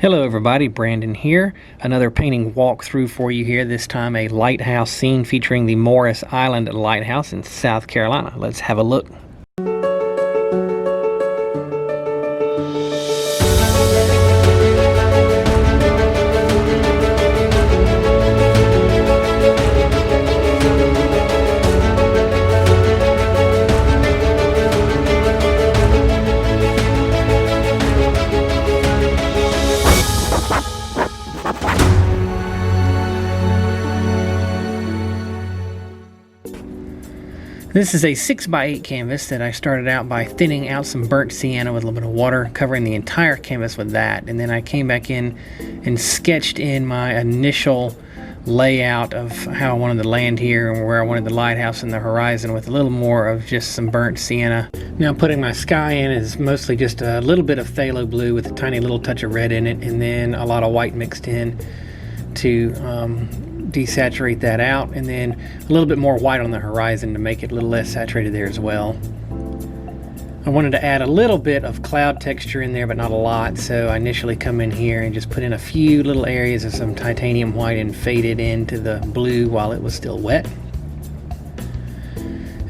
Hello everybody, Brandon here. Another painting walkthrough for you here, this time a lighthouse scene featuring the Morris Island Lighthouse in South Carolina. Let's have a look. This is a 6x8 canvas that I started out by thinning out some burnt sienna with a little bit of water, covering the entire canvas with that. And then I came back in and sketched in my initial layout of how I wanted to land here and where I wanted the lighthouse in the horizon with a little more of just some burnt sienna. Now putting my sky in is mostly just a little bit of phthalo blue with a tiny little touch of red in it, and then a lot of white mixed in to desaturate that out, and then a little bit more white on the horizon to make it a little less saturated there as well. I wanted to add a little bit of cloud texture in there, but not a lot, so I initially come in here and just put in a few little areas of some titanium white and fade it into the blue while it was still wet.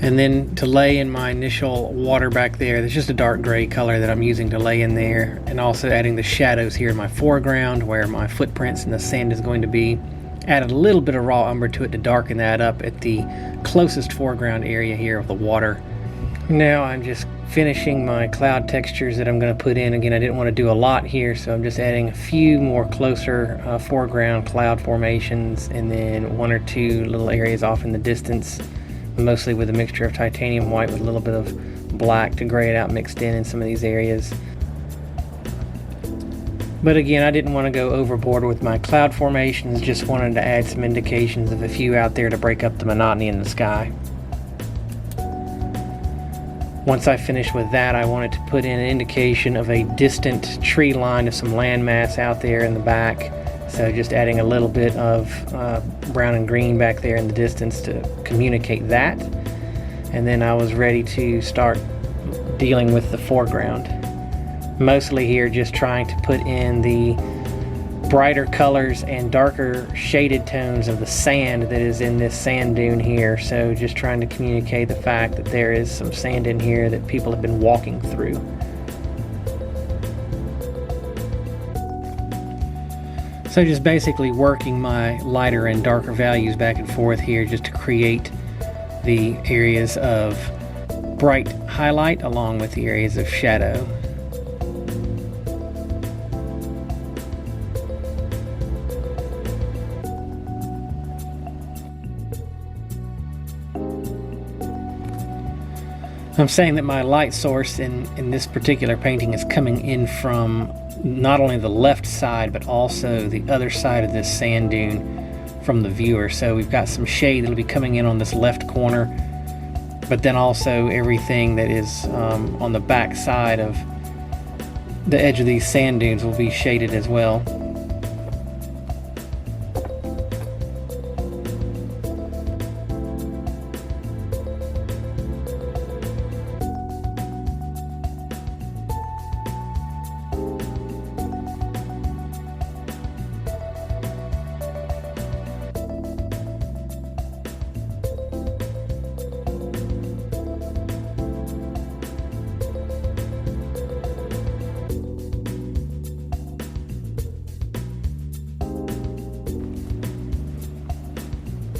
And then to lay in my initial water back there's just a dark gray color that I'm using to lay in there, and also adding the shadows here in my foreground where my footprints and the sand is going to be. Added a little bit of raw umber to it to darken that up at the closest foreground area here of the water. Now I'm just finishing my cloud textures that I'm going to put in. Again, I didn't want to do a lot here, so I'm just adding a few more closer foreground cloud formations, and then one or two little areas off in the distance, mostly with a mixture of titanium white with a little bit of black to gray it out mixed in some of these areas. But again, I didn't want to go overboard with my cloud formations, just wanted to add some indications of a few out there to break up the monotony in the sky. Once I finished with that, I wanted to put in an indication of a distant tree line of some landmass out there in the back. So just adding a little bit of brown and green back there in the distance to communicate that. And then I was ready to start dealing with the foreground. Mostly here just trying to put in the brighter colors and darker shaded tones of the sand that is in this sand dune here. So just trying to communicate the fact that there is some sand in here that people have been walking through. So just basically working my lighter and darker values back and forth here just to create the areas of bright highlight along with the areas of shadow. I'm saying that my light source in this particular painting is coming in from not only the left side but also the other side of this sand dune from the viewer. So we've got some shade that'll be coming in on this left corner, but then also everything that is on the back side of the edge of these sand dunes will be shaded as well.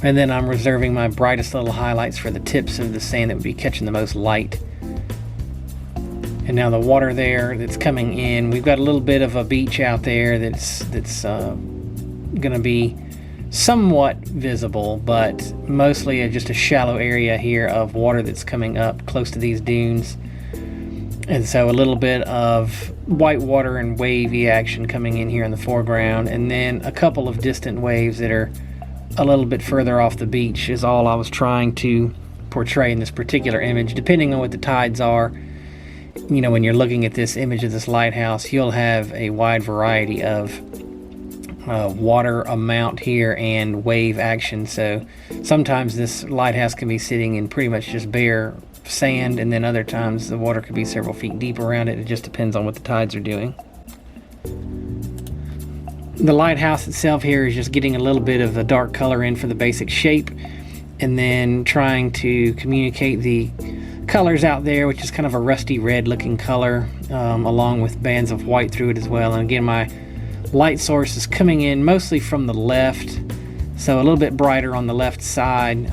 And then I'm reserving my brightest little highlights for the tips of the sand that would be catching the most light. And now the water there that's coming in, we've got a little bit of a beach out there that's going to be somewhat visible, but mostly just a shallow area here of water that's coming up close to these dunes. And so a little bit of white water and wavy action coming in here in the foreground, and then a couple of distant waves that are a little bit further off the beach is all I was trying to portray in this particular image. Depending on what the tides are, you know, when you're looking at this image of this lighthouse, you'll have a wide variety of water amount here and wave action. So sometimes this lighthouse can be sitting in pretty much just bare sand, and then other times the water could be several feet deep around it. It just depends on what the tides are doing. The lighthouse itself here is just getting a little bit of a dark color in for the basic shape, and then trying to communicate the colors out there, which is kind of a rusty red looking color, along with bands of white through it as well. And again, my light source is coming in mostly from the left, so a little bit brighter on the left side,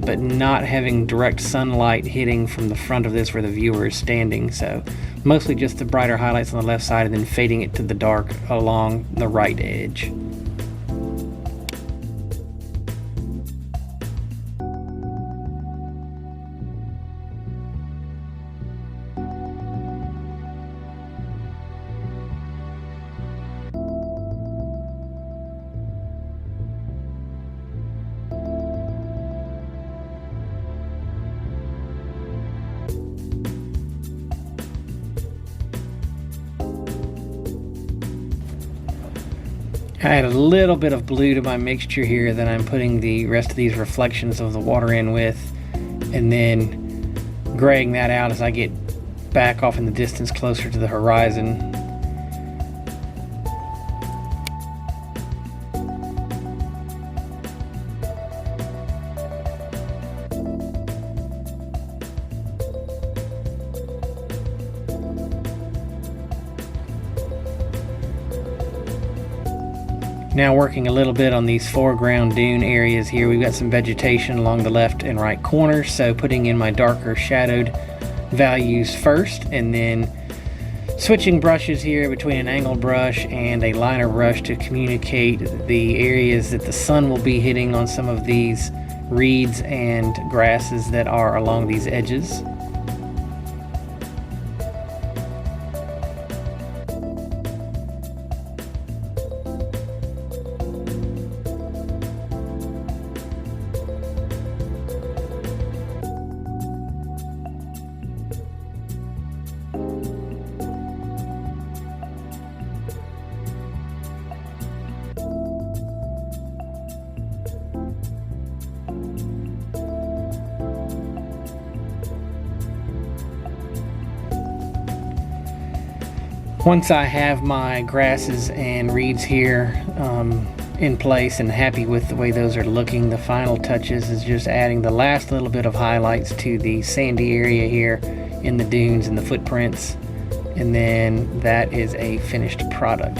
but not having direct sunlight hitting from the front of this where the viewer is standing. So mostly just the brighter highlights on the left side and then fading it to the dark along the right edge. I add a little bit of blue to my mixture here that I'm putting the rest of these reflections of the water in with, and then graying that out as I get back off in the distance closer to the horizon. Now working a little bit on these foreground dune areas here. We've got some vegetation along the left and right corners, so putting in my darker shadowed values first, and then switching brushes here between an angled brush and a liner brush to communicate the areas that the sun will be hitting on some of these reeds and grasses that are along these edges. Once I have my grasses and reeds here in place and happy with the way those are looking, the final touches is just adding the last little bit of highlights to the sandy area here in the dunes and the footprints, and then that is a finished product.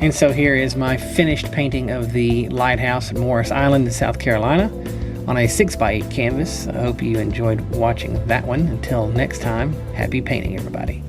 And so here is my finished painting of the lighthouse at Morris Island in South Carolina on a 6x8 canvas. I hope you enjoyed watching that one. Until next time, happy painting, everybody.